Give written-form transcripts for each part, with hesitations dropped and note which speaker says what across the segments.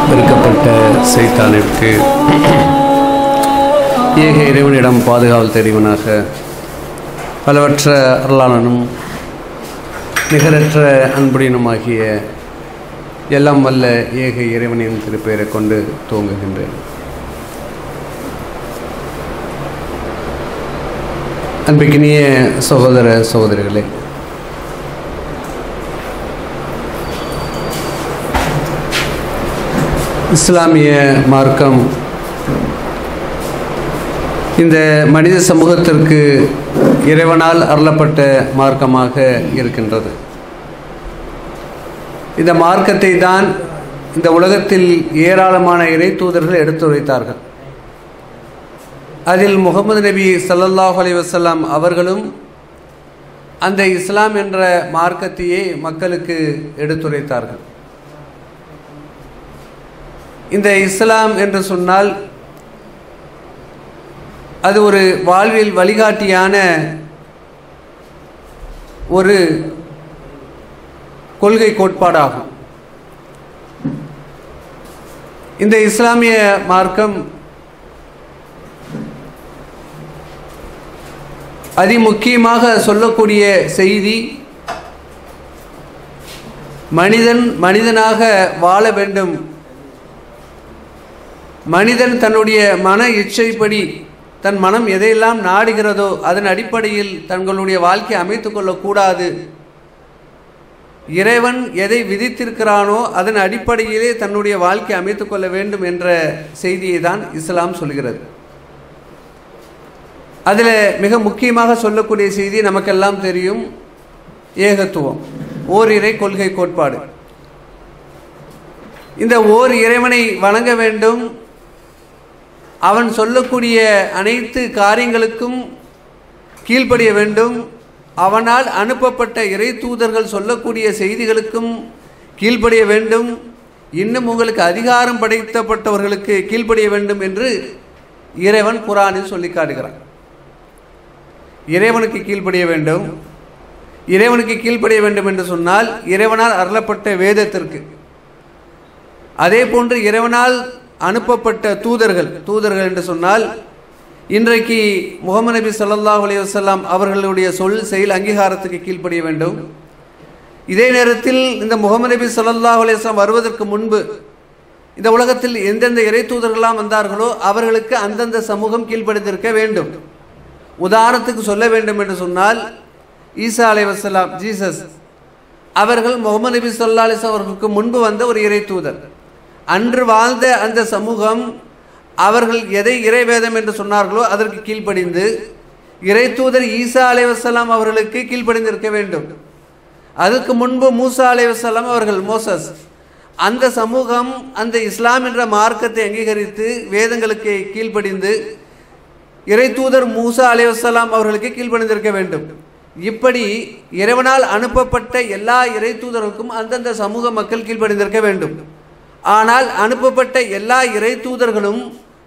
Speaker 1: வெறுக்கப்பட்ட சைத்தானிற்கு ஏக இறைவனிடம் பாதுகாவல் தெரிவனாக பலவற்ற அருளாளனும் நிகரற்ற அன்புடனுமாகிய எல்லாம் வல்ல ஏக இறைவனின் திருப்பெயரை கொண்டு துவங்குகின்றேன். அன்பிற்கினிய சகோதர சகோதரிகளே, இஸ்லாமிய மார்க்கம் இந்த மனித சமூகத்திற்கு இறைவனால் அருளப்பட்ட மார்க்கமாக இருக்கின்றது. இந்த மார்க்கத்தை தான் இந்த உலகத்தில் ஏராளமான இறை தூதர்கள் எடுத்துரைத்தார்கள். அதில் முகமது நபி ஸல்லல்லாஹு அலைஹி வஸல்லம் அவர்களும் அந்த இஸ்லாம் என்ற மார்க்கத்தையே மக்களுக்கு எடுத்துரைத்தார்கள். இந்த இஸ்லாம் என்று சொன்னால் அது ஒரு வாழ்வில் வழிகாட்டியான ஒரு கொள்கை கோட்பாடாகும். இந்த இஸ்லாமிய மார்க்கம் அதிமுக்கியமாக சொல்லக்கூடிய செய்தி, மனிதனாக வாழ வேண்டும். மனிதன் தன்னுடைய மன இச்சைப்படி தன் மனம் எதையெல்லாம் நாடுகிறதோ அதன் அடிப்படையில் தங்களுடைய வாழ்க்கை அமைத்துக் கொள்ளக்கூடாது. இறைவன் எதை விதித்திருக்கிறானோ அதன் அடிப்படையிலே தன்னுடைய வாழ்க்கை அமைத்துக் கொள்ள வேண்டும் என்ற செய்தியை தான் இஸ்லாம் சொல்கிறது. அதில் மிக முக்கியமாக சொல்லக்கூடிய செய்தி நமக்கெல்லாம் தெரியும், ஏகத்துவம், ஓரிரை கொள்கை கோட்பாடு. இந்த ஓர் இறைவனை வணங்க வேண்டும். அவன் சொல்லக்கூடிய அனைத்து காரியங்களுக்கும் கீழ்ப்படிய வேண்டும். அவனால் அனுப்பப்பட்ட இறை தூதர்கள் சொல்லக்கூடிய செய்திகளுக்கும் கீழ்ப்படிய வேண்டும். இன்னும் உங்களுக்கு அதிகாரம் படைக்கப்பட்டவர்களுக்கு கீழ்ப்படிய வேண்டும் என்று இறைவன் குர்ஆனில் சொல்லி காட்டுகிறான். இறைவனுக்கு கீழ்ப்படிய வேண்டும். இறைவனுக்கு கீழ்ப்படிய வேண்டும் என்று சொன்னால் இறைவனால் அருளப்பட்ட வேதத்திற்கு, அதே போன்று இறைவனால் அனுப்பப்பட்ட தூதர்கள் என்று சொன்னால் இன்றைக்கு முகமது நபி ஸல்லல்லாஹு அலைஹி வஸல்லம் அவர்களுடைய சொல் செயல் அங்கீகாரத்துக்கு கீழ்ப்படிய வேண்டும். இதே நேரத்தில் இந்த முகமது நபி ஸல்லல்லாஹு அலைஹி வஸல்லம் வருவதற்கு முன்பு இந்த உலகத்தில் எந்தெந்த இறை தூதர்களெல்லாம் வந்தார்களோ அவர்களுக்கு அந்தந்த சமூகம் கீழ்ப்படிந்திருக்க வேண்டும். உதாரணத்துக்கு சொல்ல வேண்டும் என்று சொன்னால் ஈசா அலைஹிஸ்ஸலாம், ஜீசஸ் அவர்கள் முகமது நபி ஸல்லல்லாஹு அலைஹி வஸல்லம் அவர்களுக்கு முன்பு வந்த ஒரு இறை தூதர். அன்று வாழ்ந்த அந்த சமூகம் அவர்கள் எதை இறைவேதம் என்று சொன்னார்களோ அதற்கு கீழ்ப்படிந்து இறை தூதர் ஈசா அலைஹிஸ்ஸலாம் அவர்களுக்கு கீழ்ப்படிந்திருக்க வேண்டும். அதுக்கு முன்பு மூசா அலைஹிஸ்ஸலாம் அவர்கள், மோசஸ், அந்த சமூகம் அந்த இஸ்லாம் என்ற மார்க்கத்தை அங்கீகரித்து வேதங்களுக்கு கீழ்ப்படிந்து இறை தூதர் மூசா அலைஹிஸ்ஸலாம் அவர்களுக்கு கீழ்ப்படிந்திருக்க வேண்டும். இப்படி இறைவனால் அனுப்பப்பட்ட எல்லா இறை தூதர்களுக்கும் அந்தந்த சமூக மக்கள் கீழ்ப்படிந்திருக்க வேண்டும். ஆனால் அனுப்பப்பட்ட எல்லா இறை தூதர்களும்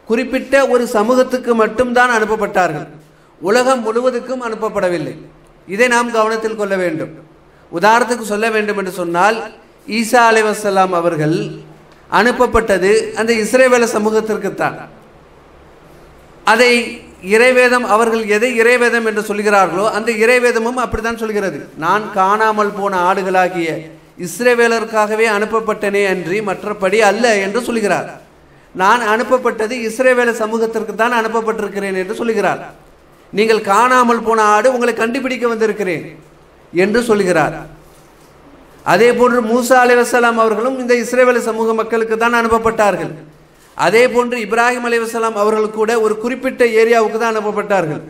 Speaker 1: குறிப்பிட்ட ஒரு சமூகத்துக்கு மட்டும்தான் அனுப்பப்பட்டார்கள், உலகம் முழுவதுக்கும் அனுப்பப்படவில்லை. இதை நாம் கவனத்தில் கொள்ள வேண்டும். உதாரணத்துக்கு சொல்ல வேண்டும் என்று சொன்னால் ஈசா அலைஹிஸ்ஸலாம் அவர்கள் அனுப்பப்பட்டது அந்த இஸ்ரவேல சமூகத்திற்குத்தான். அதை இறைவேதம், அவர்கள் எதை இறைவேதம் என்று சொல்கிறார்களோ அந்த இறைவேதமும் அப்படித்தான் சொல்கிறது. நான் காணாமல் போன ஆடுகளாகிய இஸ்ரவேலருக்காகவே அனுப்பப்பட்டனே அன்றி மற்றபடி அல்ல என்று சொல்கிறார். நான் அனுப்பப்பட்டது இஸ்ரவேல சமூகத்திற்கு தான் அனுப்பப்பட்டிருக்கிறேன் என்று சொல்கிறார். நீங்கள் காணாமல் போன ஆடு, உங்களை கண்டுபிடிக்க வந்திருக்கிறேன் என்று சொல்கிறார். அதே போன்று மூசா அலைஹிஸ்ஸலாம் அவர்களும் இந்த இஸ்ரவேல சமூக மக்களுக்கு தான் அனுப்பப்பட்டார்கள். அதே போன்று இப்ராஹிம் அலைஹிஸ்ஸலாம் அவர்கள் கூட ஒரு குறிப்பிட்ட ஏரியாவுக்கு தான் அனுப்பப்பட்டார்கள்.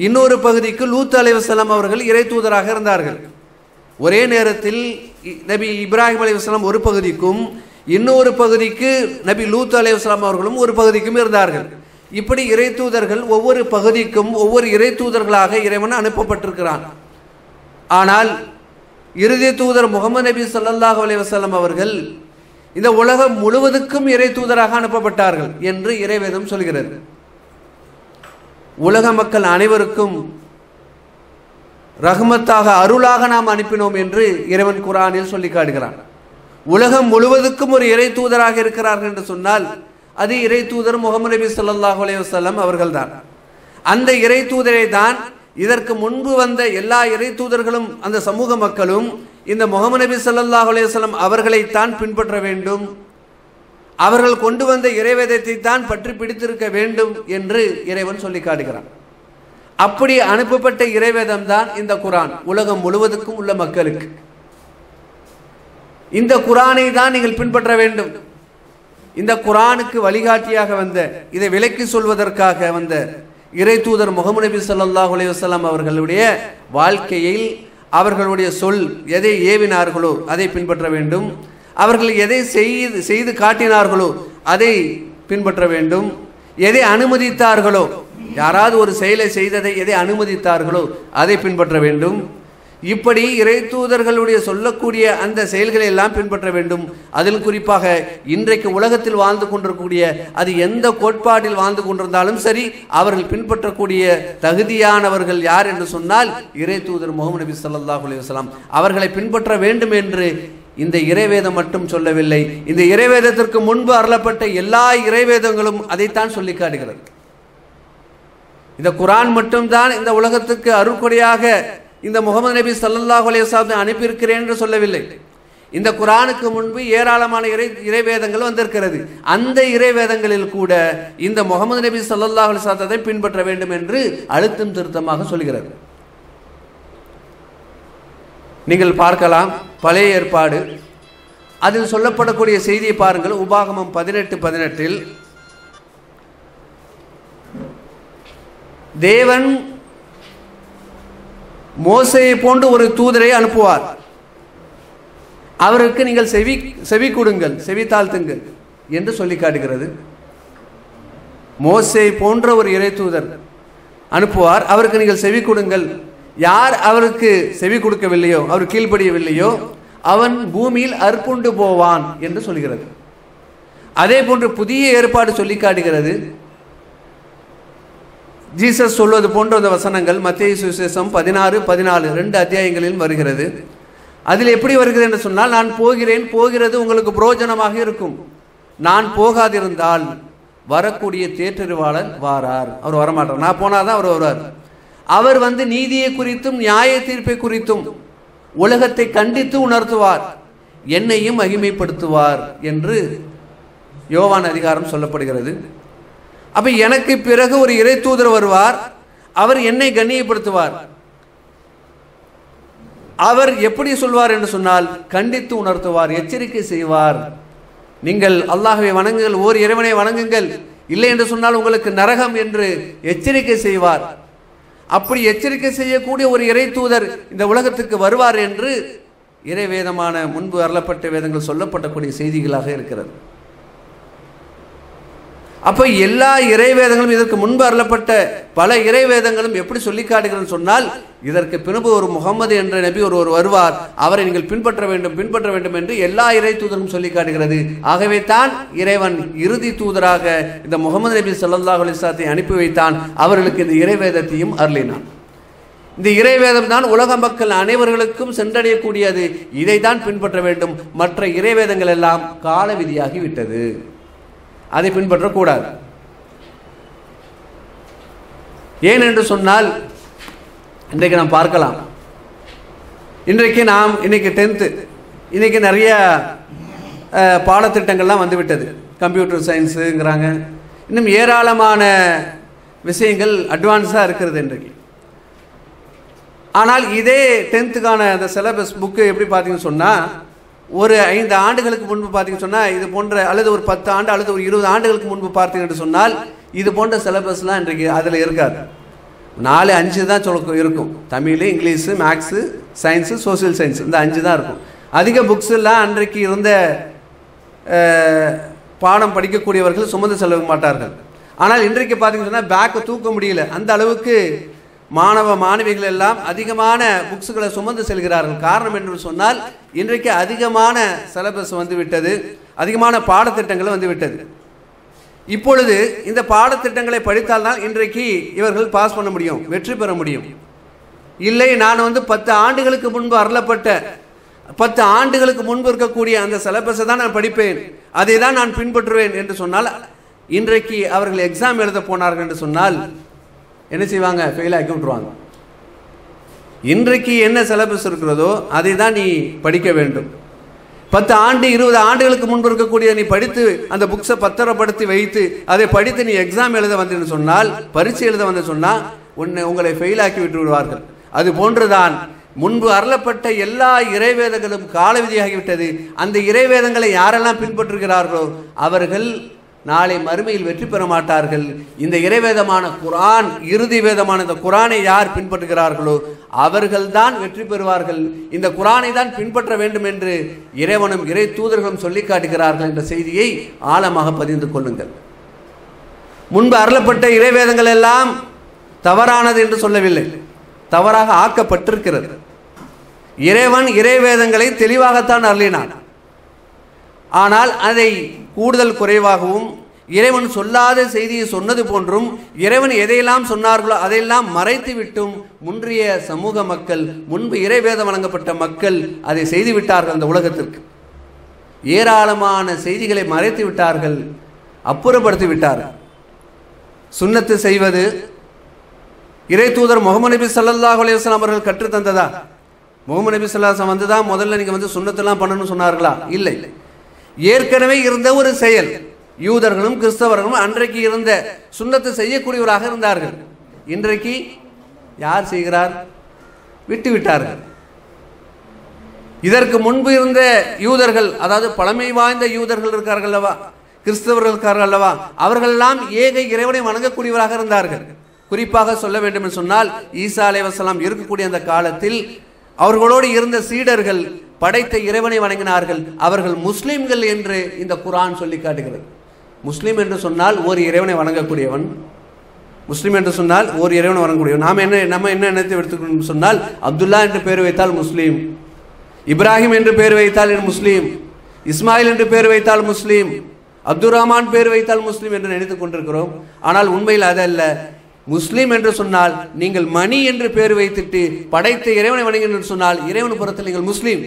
Speaker 1: இன்னொரு பகுதிக்கு லூத் அலைஹிஸ்ஸலாம் அவர்கள் இறை தூதராக இருந்தார்கள். ஒரே நேரத்தில் நபி இப்ராஹிம் அலைஹிஸ்ஸலாம் ஒரு பகுதிக்கும் இன்னொரு பகுதிக்கு நபி லூத் அலைஹிஸ்ஸலாம் அவர்களும் ஒரு பகுதிக்கும் இருந்தார்கள். இப்படி இறை தூதர்கள் ஒவ்வொரு பகுதிக்கும் ஒவ்வொரு இறை தூதர்களாக இறைவன் அனுப்பப்பட்டிருக்கிறான். ஆனால் இறுதி தூதர் முகமது நபி ஸல்லல்லாஹு அலைஹி வஸல்லம் அவர்கள் இந்த உலகம் முழுவதுக்கும் இறை தூதராக அனுப்பப்பட்டார்கள் என்று இறைவேதம் சொல்கிறது. உலக மக்கள் அனைவருக்கும் ரஹ்மத்தாக, அருளாக நாம் அனுப்பினோம் என்று இறைவன் குர்ஆனில் சொல்லி காட்டுகிறான். உலகம் முழுவதுக்கும் ஒரு இறை தூதராக இருக்கிறார்கள் என்று சொன்னால் அது இறை தூதர் முகமது நபி ஸல்லல்லாஹு அலைஹி வஸல்லம் அவர்கள்தான். அந்த இறை தூதரை தான் இதற்கு முன்பு வந்த எல்லா இறை தூதர்களும் அந்த சமூக மக்களும் இந்த முகமது நபி ஸல்லல்லாஹு அலைஹி வஸல்லம் அவர்களைத்தான் பின்பற்ற வேண்டும், அவர்கள் கொண்டு வந்த இறைவேதத்தை தான் பற்றி பிடித்திருக்க வேண்டும் என்று இறைவன் சொல்லி காட்டுகிறான். அப்படி அனுப்பப்பட்ட இறைவேதம் தான் இந்த குர்ஆன், உலகம் முழுவதுக்கும் உள்ள மக்களுக்கு. இந்த குர்ஆனை தான் நீங்கள் பின்பற்ற வேண்டும். இந்த குர்ஆனுக்கு வழிகாட்டியாக வந்த, இதை விளக்கி சொல்வதற்காக வந்த இறை தூதர் முகமது நபி ஸல்லல்லாஹு அலைஹி வஸல்லம் அவர்களுடைய வாழ்க்கையில் அவர்களுடைய சொல் எதை ஏவினார்களோ அதை பின்பற்ற வேண்டும், அவர்கள் எதை செய்து காட்டினார்களோ அதை பின்பற்ற வேண்டும், எதை அனுமதித்தார்களோ, யாராவது ஒரு செயலை செய்ததை எதை அனுமதித்தார்களோ அதை பின்பற்ற வேண்டும். இப்படி இறை தூதர்களுடைய சொல்லக்கூடிய அந்த செயல்களை எல்லாம் பின்பற்ற வேண்டும். அதில் குறிப்பாக இன்றைக்கு உலகத்தில் வாழ்ந்து கொண்டிருக்கக்கூடிய, அது எந்த கோட்பாட்டில் வாழ்ந்து கொண்டிருந்தாலும் சரி, அவர்கள் பின்பற்றக்கூடிய தகுதியானவர்கள் யார் என்று சொன்னால் இறை தூதர் முகமது நபி ஸல்லல்லாஹு அலைஹி வஸல்லம் அவர்களை பின்பற்ற வேண்டும் என்று இந்த இறைவேதம் மட்டும் சொல்லவில்லை. இந்த இறைவேதத்திற்கு முன்பு அருளப்பட்ட எல்லா இறைவேதங்களும் அதைத்தான் சொல்லி காட்டுகிறது. இந்த குர்ஆன் மட்டும்தான் இந்த உலகத்துக்கு அருட்கொடையாக இந்த முகமது நபி ஸல்லல்லாஹு அலைஹி வஸல்லம் அனுப்பியிருக்கிறேன் என்று சொல்லவில்லை. இந்த குர்ஆனுக்கு முன்பு ஏராளமான இறைவேதங்கள் வந்திருக்கிறது. அந்த இறைவேதங்களில் கூட இந்த முகமது நபி ஸல்லல்லாஹு அலைஹி வஸல்லத்தை பின்பற்ற வேண்டும் என்று அழுத்தம் திருத்தமாக சொல்கிறது. நீங்கள் பார்க்கலாம் பழைய ஏற்பாடு, அதில் சொல்லப்படக்கூடிய செய்தியை பாருங்கள். உபாகமம் 18:18 தேவன் மோசேயை போன்று ஒரு தூதரை அனுப்புவார், அவருக்கு நீங்கள் செவி கொடுங்கள், செவி தாழ்த்துங்கள் என்று சொல்லி காட்டுகிறது. மோசே போன்ற ஒரு இறை தூதர் அனுப்புவார், அவருக்கு நீங்கள் செவி கொடுங்கள். யார் அவருக்கு செவி கொடுக்கவில்லையோ, அவர் கீழ்ப்படியவில்லையோ, அவன் பூமியில் அற்புண்டு போவான் என்று சொல்கிறது. அதே போன்று புதிய ஏற்பாடு சொல்லி காட்டுகிறது. ஜீசஸ் சொல்வது போன்ற அந்த வசனங்கள் மத்தேயு சுவிசேஷம் 16:14 2 அத்தியாயங்களில் வருகிறது. அதில் எப்படி வருகிறது என்று சொன்னால், நான் போகிறேன், போகிறது உங்களுக்கு புரோஜனமாக இருக்கும், நான் போகாதிருந்தால் வரக்கூடிய தேற்றறிவாளர் வாரார், அவர் வரமாட்டார், நான் போனாதான் அவர் வருவார். அவர் வந்து நீதியை குறித்தும் நியாய தீர்ப்பை குறித்தும் உலகத்தை கண்டித்து உணர்த்துவார், என்னையும் மகிமைப்படுத்துவார் என்று யோவான் அதிகாரம் சொல்லப்படுகிறது. அப்ப எனக்கு பிறகு ஒரு இறை தூதர் வருவார், அவர் என்னை கண்ணியப்படுத்துவார். அவர் எப்படி சொல்வார் என்று சொன்னால், கண்டித்து உணர்த்துவார், எச்சரிக்கை செய்வார். நீங்கள் அல்லாஹ்வை வணங்குங்கள், ஓர் இறைவனை வணங்குங்கள், இல்லை என்று சொன்னால் உங்களுக்கு நரகம் என்று எச்சரிக்கை செய்வார். அப்படி எச்சரிக்கை செய்யக்கூடிய ஒரு இறை தூதர் இந்த உலகத்துக்கு வருவார் என்று இறை வேதமான முன்பு அருளப்பட்ட வேதங்கள் சொல்லப்படக்கூடிய செய்திகளாக இருக்கிறது. அப்ப எல்லா இறைவேதங்களும், இதற்கு முன்பு அருளப்பட்ட பல இறைவேதங்களும் எப்படி சொல்லி காட்டுகிறது சொன்னால், இதற்கு பின்பு ஒரு முகமது என்ற நபி ஒருவர் வருவார், அவரை நீங்கள் பின்பற்ற வேண்டும் பின்பற்ற வேண்டும் என்று எல்லா இறை தூதரும் சொல்லி காட்டுகிறது. ஆகவே தான் இறைவன் இறுதி தூதராக இந்த முகமது நபி ஸல்லல்லாஹு அலைஹி வஸல்லத்தை அனுப்பி வைத்தான், அவர்களுக்கு இந்த இறைவேதத்தையும் அருளினான். இந்த இறைவேதம் தான் உலக மக்கள் அனைவர்களுக்கும் சென்றடையக்கூடியது, இதை தான் பின்பற்ற வேண்டும். மற்ற இறைவேதங்கள் எல்லாம் கால விதியாகி விட்டது, அதை பின்பற்றக்கூடாது. ஏன் என்று சொன்னால், இன்றைக்கு நாம் பார்க்கலாம், இன்னைக்கு 10th, இன்னைக்கு நிறைய பாடத்திட்டங்கள்லாம் வந்துவிட்டது. கம்ப்யூட்டர் சயின்ஸுங்கிறாங்க, இன்னும் ஏராளமான விஷயங்கள் அட்வான்ஸாக இருக்கிறது இன்றைக்கு. ஆனால் இதே 10th அந்த சிலபஸ் புக்கு எப்படி பார்த்தீங்கன்னு சொன்னால், ஒரு 5 ஆண்டுகளுக்கு முன்பு பார்த்தீங்கன்னு சொன்னால் இது போன்ற, அல்லது ஒரு 10 ஆண்டு அல்லது ஒரு 20 ஆண்டுகளுக்கு முன்பு பார்த்தீங்கன்னு சொன்னால் இது போன்ற சிலபஸ்லாம் இன்றைக்கு அதில் இருக்காது. 4-5 தான் இருக்கும். Tamil, English, maths, science, social science, இந்த 5 தான் இருக்கும். அதிக புக்ஸெல்லாம் அன்றைக்கு இருந்த பாடம் படிக்கக்கூடியவர்கள் சுமந்து செல்ல மாட்டார்கள். ஆனால் இன்றைக்கு பார்த்தீங்கன்னு சொன்னால் பேக்கை தூக்க முடியல, அந்த அளவுக்கு மாணவ மாணவிகள் எல்லாம் அதிகமான புக்ஸுகளை சுமந்து செல்கிறார்கள். காரணம் என்று சொன்னால், இன்றைக்கு அதிகமான சிலபஸ் வந்துவிட்டது, அதிகமான பாடத்திட்டங்கள் வந்துவிட்டது. இப்பொழுது இந்த பாடத்திட்டங்களை படித்தால்தான் இன்றைக்கு இவர்கள் பாஸ் பண்ண முடியும், வெற்றி பெற முடியும். இல்லை, நான் 10 ஆண்டுகளுக்கு முன்பு அருளப்பட்ட 10 ஆண்டுகளுக்கு முன்பு இருக்கக்கூடிய அந்த சிலபஸை தான் நான் படிப்பேன், அதை தான் நான் பின்பற்றுவேன் என்று சொன்னால், இன்றைக்கு அவர்கள் எக்ஸாம் எழுத போனார்கள் என்று சொன்னால் என்ன செய்வாங்க? ஃபெயில் ஆக்கி விட்டுருவாங்க. இன்றைக்கு என்ன சிலபஸ் இருக்கிறதோ அதை தான் நீ படிக்க வேண்டும். 10 ஆண்டு 20 ஆண்டுகளுக்கு முன்பு இருக்கக்கூடிய நீ படித்து அந்த புக்ஸை பத்திரப்படுத்தி வைத்து அதை படித்து நீ எக்ஸாம் எழுத வந்தேன்னு சொன்னால், பரீட்சை எழுத வந்து சொன்னால் உங்களை ஃபெயில் ஆக்கி விட்டு விடுவார்கள். அது போன்றுதான் முன்பு அருளப்பட்ட எல்லா இறைவேதங்களும் காலவிதியாகிவிட்டது. அந்த இறைவேதங்களை யாரெல்லாம் பின்பற்றுகிறார்களோ அவர்கள் நாளை மறுமையில் வெற்றி பெற மாட்டார்கள். இந்த இறைவேதமான குர்ஆன், இறுதி வேதமான இந்த குர்ஆனை யார் பின்பற்றுகிறார்களோ அவர்கள்தான் வெற்றி பெறுவார்கள். இந்த குர்ஆனை தான் பின்பற்ற வேண்டும் என்று இறைவனும் இறை தூதர்களும் சொல்லி காட்டுகிறார்கள் என்ற செய்தியை ஆழமாக பதிந்து கொள்ளுங்கள். முன்பு அருளப்பட்ட இறைவேதங்கள் எல்லாம் தவறானது என்று சொல்லவில்லை, தவறாக ஆக்கப்பட்டிருக்கிறது. இறைவன் இறைவேதங்களை தெளிவாகத்தான் அருளினான். ஆனால் அதை கூடுதல் குறைவாகவும், இறைவன் சொல்லாத செய்தியை சொன்னது போன்றும், இறைவன் எதையெல்லாம் சொன்னார்களோ அதையெல்லாம் மறைத்து விட்டும் முன்றைய சமூக மக்கள், முன்பு இறைவேதம் வழங்கப்பட்ட மக்கள் அதை செய்து விட்டார்கள். அந்த உலகத்திற்கு ஏராளமான செய்திகளை மறைத்து விட்டார்கள், அப்புறப்படுத்தி விட்டார்கள். சுன்னத்து செய்வது இறை தூதர் முகமது நபி ஸல்லல்லாஹு அலைஹி வஸல்லம் அவர்கள் கற்றுத்தந்ததா? முகமது நபி ஸல்லல்லாஹு அலைஹி வஸல்லம் வந்து தான் முதல்ல நீங்கள் வந்து சுன்னத்தெல்லாம் பண்ணணும்னு சொன்னார்களா? இல்லை. ஏற்கனவே இருந்த ஒரு செயல். யூதர்களும் கிறிஸ்தவர்களும் அன்றைக்கு இருந்த சுன்னத்து செய்யக்கூடியவராக இருந்தார்கள். இன்றைக்கு யார் செய்கிறார்? விட்டு விட்டார்கள். இதற்கு முன்பு இருந்த யூதர்கள், அதாவது பழமை வாய்ந்த யூதர்கள் இருக்கார்கள் அல்லவா, கிறிஸ்தவர்கள் இருக்கார்கள் அல்லவா, அவர்களெல்லாம் ஏக இறைவனை வணங்கக்கூடியவராக இருந்தார்கள். குறிப்பாக சொல்ல வேண்டும் என்று சொன்னால், ஈசா அலைஹிஸ்ஸலாம் இருக்கக்கூடிய அந்த காலத்தில் அவர்களோடு இருந்த சீடர்கள் படைத்த இறைவனை வணங்கினார்கள். அவர்கள் முஸ்லிம்கள் என்று இந்த குர்ஆன் சொல்லி காட்டுகிறது. முஸ்லிம் என்று சொன்னால் ஒரு இறைவனை வணங்கக்கூடியவன். முஸ்லிம் என்று சொன்னால் ஒரு இறைவனை வணங்கக்கூடியவன். நம்ம என்ன நினைத்து எடுத்துக்கணும் சொன்னால், அப்துல்லா என்று பெயர் வைத்தால் முஸ்லீம், இப்ராஹிம் என்று பெயர் வைத்தால் முஸ்லீம், இஸ்மாயில் என்று பெயர் வைத்தால் முஸ்லீம், அப்துல் ரஹ்மான் பெயர் வைத்தால் முஸ்லீம் என்று நினைத்துக் கொண்டிருக்கிறோம். ஆனால் உண்மையில் அதல்ல. முஸ்லீம் என்று சொன்னால் நீங்கள் மணி என்று பெயர் வைத்துட்டு படைத்த இறைவனை வணங்கினீர்கள் என்று சொன்னால் இறைவன் புறத்தில் நீங்கள் முஸ்லீம்.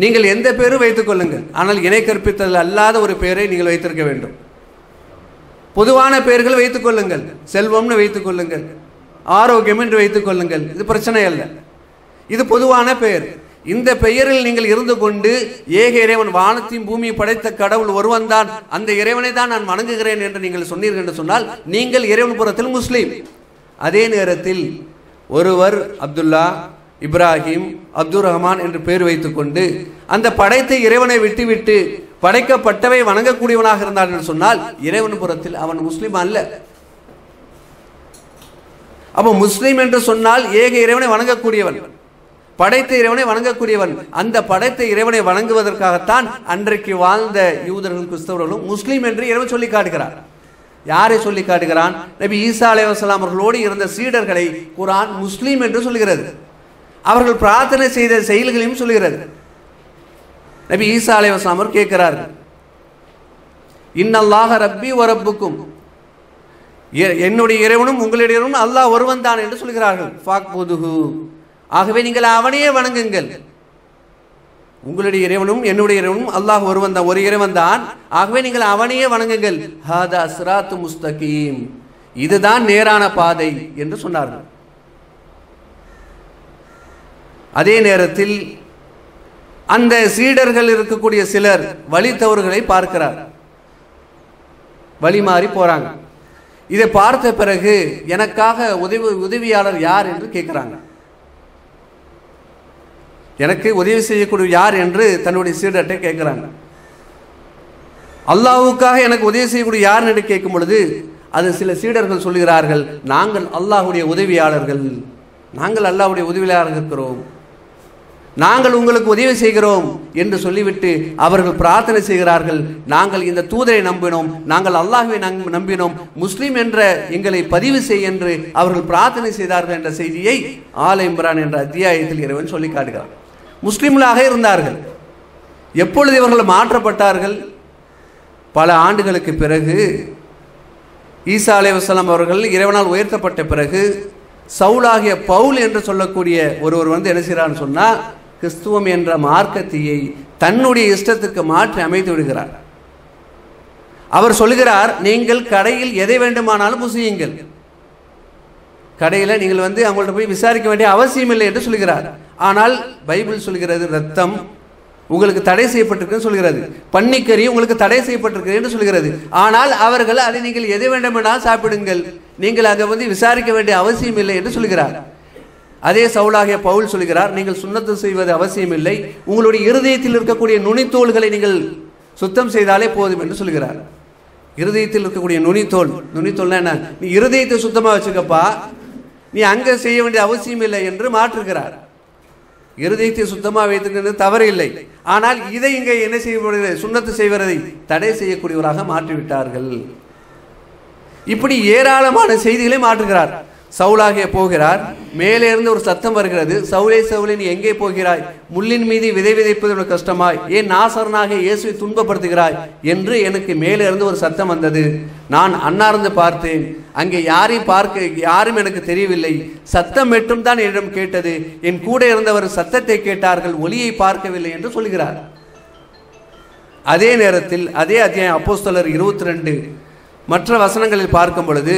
Speaker 1: நீங்கள் எந்த பெயரும் வைத்துக் கொள்ளுங்கள், ஆனால் இணை கற்பித்தல் அல்லாத ஒரு பெயரை நீங்கள் வைத்திருக்க வேண்டும். பொதுவான பெயர்கள் வைத்துக் கொள்ளுங்கள், செல்வம்னு வைத்துக் கொள்ளுங்கள், ஆரோக்கியம் என்று வைத்துக் கொள்ளுங்கள், இது பிரச்சனை அல்ல. இது பொதுவான பெயர். இந்த பெயரில் நீங்கள் இருந்து கொண்டு ஏக இறைவன் வானத்தையும் பூமியை படைத்த கடவுள் ஒருவன் தான், அந்த இறைவனை தான் நான் வணங்குகிறேன் என்று நீங்கள் சொன்னீர்கள் என்று சொன்னால் நீங்கள் இறைவன் புறத்தில் முஸ்லீம். அதே நேரத்தில் ஒருவர் அப்துல்லா, இப்ராஹிம், அப்துல் ரஹ்மான் என்று பெயர் வைத்துக் கொண்டு அந்த படைத்த இறைவனை விட்டுவிட்டு படைக்கப்பட்டவை வணங்கக்கூடியவனாக இருந்தான் என்று சொன்னால் இறைவன் புறத்தில் அவன் முஸ்லீம் அல்ல. அப்போ முஸ்லீம் என்று சொன்னால் ஏக இறைவனை வணங்கக்கூடியவன், படைத்த இறைவனை வணங்கக்கூடியவன். அந்த படைத்த இறைவனை வணங்குவதற்காகத்தான் அன்றைக்கு வாழ்ந்த யூதர்களும் கிறிஸ்தவர்களும் முஸ்லீம் என்று இறைவன் சொல்லி காட்டுகிறார். யாரை சொல்லி காட்டுகிறான்? நபி ஈசா அலைஹிஸ்ஸலாம் அவர்களோடு இருந்த சீடர்களை குர்ஆன் முஸ்லீம் என்று சொல்கிறது. அவர்கள் பிரார்த்தனை செய்த செயல்களையும் சொல்கிறது. நபி ஈசா அலைஹிஸ்ஸலாம் அவர் கேட்கிறார்கள், இன்னல்லாஹ ரப்பி வ ரப்புக்கும், என்னுடைய இறைவனும் உங்களுடைய இறைவனும் அல்லாஹ் ஒருவன் தான் என்று சொல்கிறார்கள். ஃபாக்புதுஹு, ஆகவே நீங்கள் அவனையே வணங்குங்கள். உங்களுடைய இறைவனும் என்னுடைய இறைவனும் அல்லாஹ் ஒருவன் தான், ஒரு இறைவன் தான், ஆகவே நீங்கள் அவனையே வணங்குங்கள். ஹாதா சிராத்து முஸ்தகீம், இதுதான் நேரான பாதை என்று சொன்னார்கள். அதே நேரத்தில் அந்த சீடர்கள் இருக்கக்கூடிய சிலர் வழி தவறுகளை பார்க்கிறார், வழி மாறி போறாங்க. இதை பார்த்த பிறகு எனக்காக உதவியாளர் யார் என்று கேட்கிறாங்க. எனக்கு உதவி செய்யக்கூடிய யார் என்று தன்னுடைய சீடர்கிட்ட கேட்கிறாங்க. அல்லாஹ்வுக்காக எனக்கு உதவி செய்யக்கூடிய யார் என்று கேட்கும் பொழுது அது சில சீடர்கள் சொல்கிறார்கள், நாங்கள் அல்லாஹ்வுடைய உதவியாளர்கள், நாங்கள் அல்லாஹ்வுடைய உதவியாளர்கள் இருக்கிறோம், நாங்கள் உங்களுக்கு உதவி செய்கிறோம் என்று சொல்லிவிட்டு அவர்கள் பிரார்த்தனை செய்கிறார்கள். நாங்கள் இந்த தூதரை நம்பினோம், நாங்கள் அல்லாஹ்வை நம்பினோம், முஸ்லீம் என்ற எங்களை பதிவு செய் என்று அவர்கள் பிரார்த்தனை செய்தார்கள் என்ற செய்தியை ஆல இம்ரான் என்ற அத்தியாயத்தில் இறைவன் சொல்லி காட்டுகிறார். முஸ்லிம்களாக இருந்தார்கள். எப்பொழுது இவர்கள் மாற்றப்பட்டார்கள்? பல ஆண்டுகளுக்கு பிறகு ஈசா அலைஹிஸ்ஸலாம் அவர்கள் இறைவனால் உயர்த்தப்பட்ட பிறகு சவுலாகிய பவுல் என்று சொல்லக்கூடிய ஒருவர் வந்து என்ன செய்கிறான்னு சொன்னால் கிறிஸ்துவம் என்ற மார்க்கத்தையை தன்னுடைய இஷ்டத்துக்கு மாற்றி அமைத்து விடுகிறார். அவர் சொல்கிறார், நீங்கள் கடையில் எதை வேண்டுமானாலும் புசியுங்கள், கடையில் நீங்கள் வந்து அவங்கள்ட்ட போய் விசாரிக்க வேண்டிய அவசியம் இல்லை என்று சொல்கிறார். ஆனால் பைபிள் சொல்கிறது ரத்தம் உங்களுக்கு தடை செய்யப்பட்டிருக்குன்னு சொல்கிறது, பன்னிக்கறி உங்களுக்கு தடை செய்யப்பட்டிருக்கு என்று சொல்கிறது. ஆனால் அவர்கள் அதை நீங்கள் எதை வேண்டுமென்றால் சாப்பிடுங்கள், நீங்கள் அங்கே வந்து விசாரிக்க வேண்டிய அவசியம் இல்லை என்று சொல்கிறார். அதே சவுலாகிய பவுல் சொல்கிறார், நீங்கள் சுன்னத்து செய்வது அவசியம் இல்லை, உங்களுடைய இருதயத்தில் இருக்கக்கூடிய நுனித்தோள்களை நீங்கள் சுத்தம் செய்தாலே போதும் என்று சொல்கிறார். இருதயத்தில் இருக்கக்கூடிய நுனித்தோல்னா என்ன, நீ இருதயத்தை சுத்தமாக வச்சுக்கப்பா, நீ அங்கே செய்ய வேண்டிய அவசியம் இல்லை என்று மாற்றுகிறார். இருதயத்தை சுத்தமாக வைத்துக்கிறது தவறு இல்லை, ஆனால் இதை இங்கே என்ன செய்யப்படுகிறது, சுன்னத்து செய்வதை தடை செய்யக்கூடியவராக மாற்றிவிட்டார்கள். இப்படி ஏராளமான செய்திகளை மாற்றுகிறார். சவுலாகிய போகிறார், மேலே இருந்து ஒரு சத்தம் வருகிறது, சவுலே சவுலே நீ எங்கே போகிறாய், முள்ளின் மீது விதை விதைப்பது கஷ்டமாய், ஏன் நாசரனாக இயேசுவை துன்பப்படுத்துகிறாய் என்று எனக்கு மேலே இருந்து ஒரு சத்தம் வந்தது. நான் அன்னார்ந்து பார்த்தேன், அங்கே யாரும் எனக்கு தெரியவில்லை, சத்தம் மட்டும் தான் என்னிடம் கேட்டது, என் கூட இருந்தவர் சத்தத்தை கேட்டார்கள், ஒலியை பார்க்கவில்லை என்று சொல்கிறார். அதே நேரத்தில் அதே அத்தியாயம் அப்போஸ்தலர் 22 மற்ற வசனங்களில் பார்க்கும் பொழுது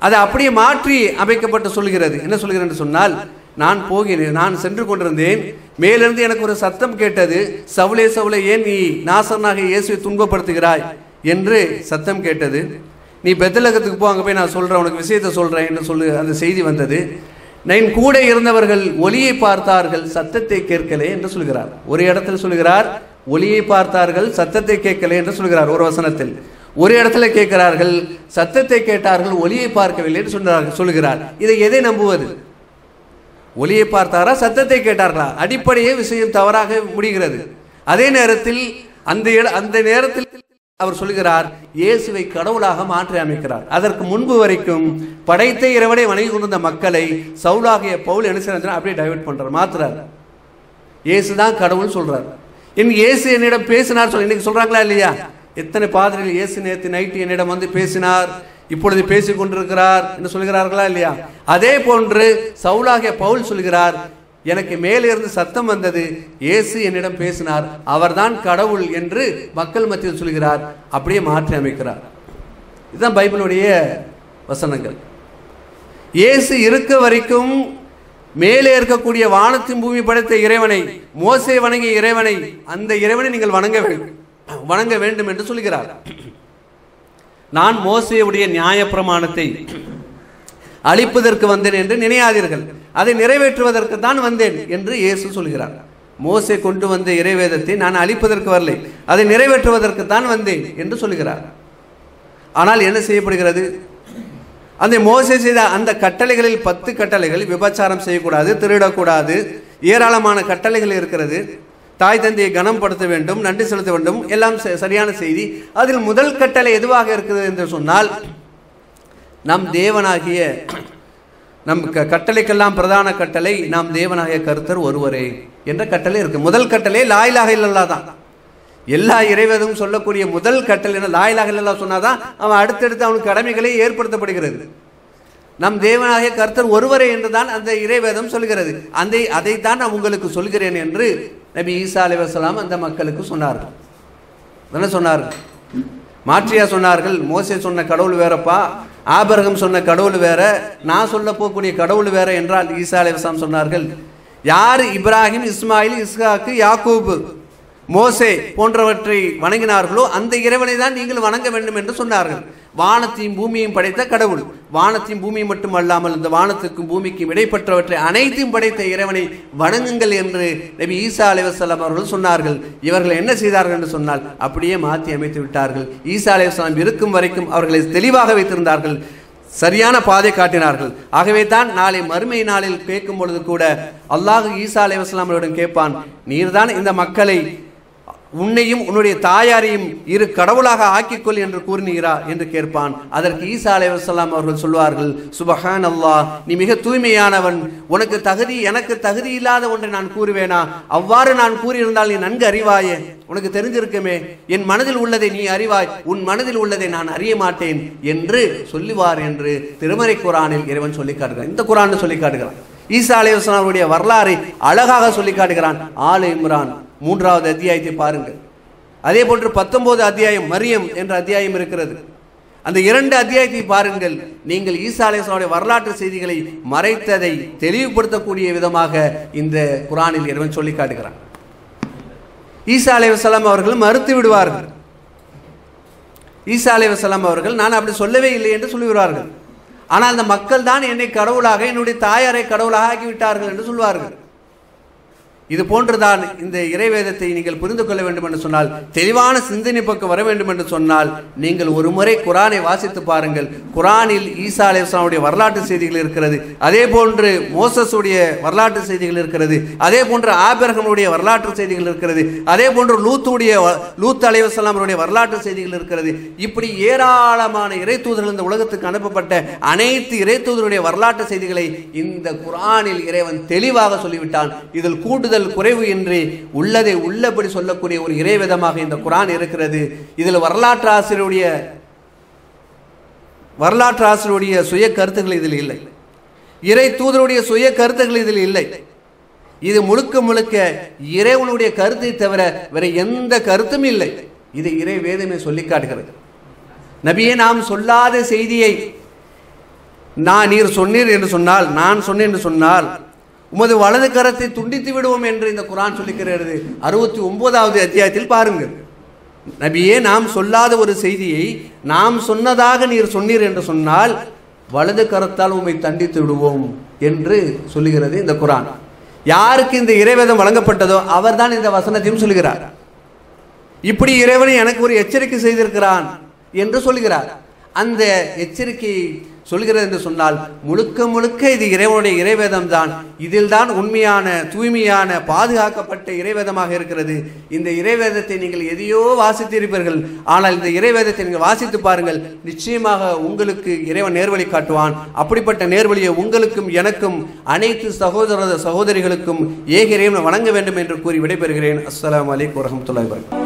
Speaker 1: அது அப்படியே மாற்றி அமைக்கப்பட்டு சொல்கிறது. என்ன சொல்கிறேன் என்று சொன்னால், நான் சென்று கொண்டிருந்தேன், மேலிருந்து எனக்கு ஒரு சத்தம் கேட்டது, சவுலே சவுலே ஏன் நீ நாசரனாக இயேசுவை துன்பப்படுத்துகிறாய் என்று சத்தம் கேட்டது. நீ பெத்லகத்துக்கு போ, அங்கே போய் நான் சொல்கிறேன், உனக்கு விஷயத்தை சொல்கிறேன் என்று அந்த செய்தி வந்தது. என் கூட இருந்தவர்கள் ஒலியை பார்த்தார்கள், சத்தத்தை கேட்கலே என்று சொல்கிறார். ஒரு இடத்தில் சொல்கிறார் ஒலியை பார்த்தார்கள், சத்தத்தை கேட்கலே என்று சொல்கிறார் ஒரு வசனத்தில். ஒரு இடத்துல கேட்கிறார்கள், சத்தத்தை கேட்டார்கள், ஒலியை பார்க்கவில்லை என்று சொல்கிறார். இதை எதை நம்புவது? ஒலியை பார்த்தாரா, சத்தத்தை கேட்டார்களா? அடிப்படையே விஷயம் தவறாக முடிகிறது. அதே நேரத்தில் அந்த நேரத்தில் அவர் சொல்கிறார், இயேசுவை கடவுளாக மாற்றி அமைக்கிறார். அதற்கு முன்பு வரைக்கும் படைத்த இறைவனை வணங்கி கொண்டிருந்த மக்களை சவுலாகிய பவுல் என்ன செய்யறார், அப்படியே டைவர்ட் பண்றார், மாத்துறார். இயேசுதான் கடவுள் சொல்றார். இயேசு என்னிடம் பேசினார் சொல்ல இன்னைக்கு சொல்றாங்களா இல்லையா? எத்தனை பாதிரிகள் இயேசு நேற்று நைட்டு என்னிடம் வந்து பேசினார், இப்பொழுது பேசிக் கொண்டிருக்கிறார் என்று சொல்கிறார்களா இல்லையா? அதே போன்று சவுலாகிய பவுல் சொல்கிறார், எனக்கு மேலே இருந்து சத்தம் வந்தது, இயேசு என்னிடம் பேசினார், அவர்தான் கடவுள் என்று மக்கள் மத்தியில் சொல்கிறார். அப்படியே மாற்றி அமைக்கிறார். இதுதான் பைபிளுடைய வசனங்கள். இயேசு இருக்க வரைக்கும் மேலே இருக்கக்கூடிய வானத்தின் பூமி படைத்த இறைவனை, மோசே வணங்கிய இறைவனை, அந்த இறைவனை நீங்கள் வணங்க வேண்டும் என்று சொல்கிறார். நான் மோசேயுடைய நியாய பிரமாணத்தை அழிப்பதற்கு வந்தேன் என்று நினையாதீர்கள், அதை நிறைவேற்றுவதற்கு தான் வந்தேன் என்று இயேசு சொல்கிறார். மோசே கொண்டு வந்த இறைவேதத்தை நான் அழிப்பதற்கு வரலை, அதை நிறைவேற்றுவதற்கு தான் வந்தேன் என்று சொல்கிறார். ஆனால் என்ன செய்யப்படுகிறது? அந்த மோசே செய்த அந்த கட்டளைகளில் 10 கட்டளைகள், விபச்சாரம் செய்யக்கூடாது, திருடக்கூடாது, ஏராளமான கட்டளைகள் இருக்கிறது. தாய் தந்தையை கனப்படுத்த வேண்டும், நன்றி செலுத்த வேண்டும், எல்லாம் சரியான செய்தி. அதில் முதல் கட்டளை எதுவாக இருக்கிறது என்று சொன்னால், நம் தேவனாகிய நம் கட்டளைக்கெல்லாம் பிரதான கட்டளை நாம் தேவனாகிய கர்த்தர் ஒருவரே என்ற கட்டளை இருக்கு. முதல் கட்டளை லா இலாஹ இல்லல்லாஹ் தான். எல்லா இறைவேதமும் சொல்லக்கூடிய முதல் கட்டளை என்ன? லா இலாஹ இல்லல்லாஹ் சொன்னாதான் அவன் அடுத்தடுத்து அவனுக்கு கடமைகளை ஏற்படுத்தப்படுகிறது. நம் தேவனாகிய கர்த்தர் ஒருவரே என்றுதான் அந்த இறைவேதம் சொல்கிறது. அதைத்தான் நான் உங்களுக்கு சொல்கிறேன் என்று நபி ஈசா அலைஹிஸ்ஸலாம் அந்த மக்களுக்கு சொன்னார்கள். என்ன சொன்னார்கள்? மாற்றியா சொன்னார்கள், மோசே சொன்ன கடவுள் வேறப்பா, ஆபிரகாம் சொன்ன கடவுள் வேற, நான் சொல்ல போகக்கூடிய கடவுள் வேற என்றால் ஈசா அலைஹிஸ்ஸலாம் சொன்னார்கள், யார் இப்ராஹிம், இஸ்மாயில், இஸ்ஹாக்கு, யாக்கூப், மோசே போன்றவற்றை வணங்கினார்களோ அந்த இறைவனை தான் நீங்கள் வணங்க வேண்டும் என்று சொன்னார்கள். வானத்தையும் பூமியையும் படைத்த கடவுள், வானத்தையும் பூமியும் மட்டும் அல்லாமல் இந்த வானத்துக்கும் பூமிக்கும் இடைப்பட்டவற்றை அனைத்தையும் படைத்த இறைவனை வணங்குங்கள் என்று நபி ஈசா அலைஹிஸ்ஸலாம் அவர்கள் சொன்னார்கள். இவர்கள் என்ன செய்தார்கள் என்று சொன்னால் அப்படியே மாற்றி அமைத்து விட்டார்கள். ஈசா அலைஹிஸ்ஸலாம் இருக்கும் வரைக்கும் அவர்களை தெளிவாக வைத்திருந்தார்கள், சரியான பாதை காட்டினார்கள். ஆகவே தான் நாளை மறுமை நாளில் கேட்கும் பொழுது கூட அல்லாஹ் ஈசா அலைஹிஸ்ஸலாம் அவர்களிடம் கேட்பான், நீர்தான் இந்த மக்களை உன்னையும் உன்னுடைய தாயாரையும் இரு கடவுளாக ஆக்கிக்கொள் என்று கூறினீரா என்று கேட்பான். அதற்கு ஈசா அலைஹிஸ்ஸலாம் அவர்கள் சொல்வார்கள், சுபஹான் அல்லாஹ், நீ மிக தூய்மையானவன், உனக்கு தகுதி எனக்கு தகுதி இல்லாத ஒன்றை நான் கூறுவேனா? அவ்வாறு நான் கூறியிருந்தால் நீ நன்கு அறிவாயே, உனக்கு தெரிஞ்சிருக்குமே, என் மனதில் உள்ளதை நீ அறிவாய், உன் மனதில் உள்ளதை நான் அறிய மாட்டேன் என்று சொல்லுவார் என்று திருமறை குர்ஆனில் இறைவன் சொல்லி காட்டுகிறான். இந்த குர்ஆன் சொல்லி காட்டுகிறான். ஈசா அலைஹிஸ்ஸலாம் அவருடைய வரலாறை அழகாக சொல்லி காட்டுகிறான். ஆல இம்ரான் 3வது அத்தியாயத்தை பாருங்கள். அதே போன்று 19 அத்தியாயம் மரியம் என்ற அத்தியாயம் இருக்கிறது. அந்த 2 அத்தியாயத்தை பாருங்கள். நீங்கள் ஈசா அலைஹிஸ்ஸலாமுடைய வரலாற்று செய்திகளை மறைத்ததை தெளிவுபடுத்தக்கூடிய விதமாக இந்த குர்ஆனில் இறைவன் சொல்லி காட்டுகிறான். ஈசா அலைஹிஸ்ஸலாம் அவர்கள் மறுத்து விடுவார்கள். ஈசா அலைஹிஸ்ஸலாம் அவர்கள் நான் அப்படி சொல்லவே இல்லை என்று சொல்லிவிடுவார்கள். ஆனால் அந்த மக்கள் தான் என்னை கடவுளாக, என்னுடைய தாயாரை கடவுளாக ஆக்கிவிட்டார்கள் என்று சொல்வார்கள். இது போன்றுதான் இந்த இறைவேதத்தை நீங்கள் புரிந்து கொள்ள வேண்டும் என்று சொன்னால், தெளிவான சிந்தனை பக்கம் வர வேண்டும் என்று சொன்னால், நீங்கள் ஒரு முறை குர்ஆனை வாசித்து பாருங்கள். குர்ஆனில் ஈசா அலைஹிஸ்ஸலாமுடைய வரலாற்று செய்திகள் இருக்கிறது, அதே போன்று மோசஸுடைய வரலாற்று செய்திகள் இருக்கிறது, அதே போன்று ஆபிரகாமுடைய வரலாற்று செய்திகள் இருக்கிறது, அதே போன்று லூத் அலைஹிஸ்ஸலாமுடைய வரலாற்று செய்திகள் இருக்கிறது. இப்படி ஏராளமான இறை தூதர்கள் இந்த உலகத்துக்கு அனுப்பப்பட்ட அனைத்து இறை தூதருடைய வரலாற்று செய்திகளை இந்த குர்ஆனில் இறைவன் தெளிவாக சொல்லிவிட்டான். இதில் கூடுதல் குறைவு இன்றி உள்ளதை உள்ளபடி சொல்லக்கூடிய ஒரு இறைவேதமாக இந்த குர்ஆன் இருக்கிறது. இதில் வரலாற்று ஆசிரியருடைய சுய கருத்துக்கள் இதில் இல்லை, இறை தூதருடைய சுய கருத்துக்கள் இதில் இல்லை. இது முழுக்க முழுக்க இறைவனுடைய கருத்தை தவிர வேற எந்த கருத்தும் இல்லை. இது இறை வேதமே சொல்லி காட்டுகிறது. நபியே, நாம் சொல்லாத செய்தியை நீர் சொன்னீர் என்று சொன்னால், நான் சொன்னேன் என்று சொன்னால் உமது வலது கரத்தை துண்டித்து விடுவோம் என்று இந்த குர்ஆன் சொல்லிக்கிறது. 69வது அத்தியாயத்தில் பாருங்கள். நபியே, நாம் சொல்லாத ஒரு செய்தியை நாம் சொன்னதாக நீர் சொன்னீர் என்று சொன்னால் வலது கரத்தால் உம்மை தண்டித்து விடுவோம் என்று சொல்லுகிறது இந்த குர்ஆன். யாருக்கு இந்த இறைவேதம் வழங்கப்பட்டதோ அவர்தான் இந்த வசனத்தையும் சொல்கிறார். இப்படி இறைவனை எனக்கு ஒரு எச்சரிக்கை செய்திருக்கிறான் என்று சொல்கிறார். அந்த எச்சரிக்கை சொல்கிறது என்று சொன்னால் முழுக்க முழுக்க இது இறைவனுடைய இறைவேதம் தான். இதில் தான் உண்மையான தூய்மையான பாதுகாக்கப்பட்ட இறைவேதமாக இருக்கிறது. இந்த இறைவேதத்தை நீங்கள் எதையோ வாசித்திருப்பீர்கள், ஆனால் இந்த இறைவேதத்தை நீங்கள் வாசித்து பாருங்கள், நிச்சயமாக உங்களுக்கு இறைவன் நேர்வழி காட்டுவான். அப்படிப்பட்ட நேர்வழியை உங்களுக்கும் எனக்கும் அனைத்து சகோதர சகோதரிகளுக்கும் ஏக இறைவனை வணங்க வேண்டும் என்று கூறி விடைபெறுகிறேன். அஸ்ஸலாமு அலைக்கும் வரஹ்மத்துல்லாஹி வபரகாத்துஹு.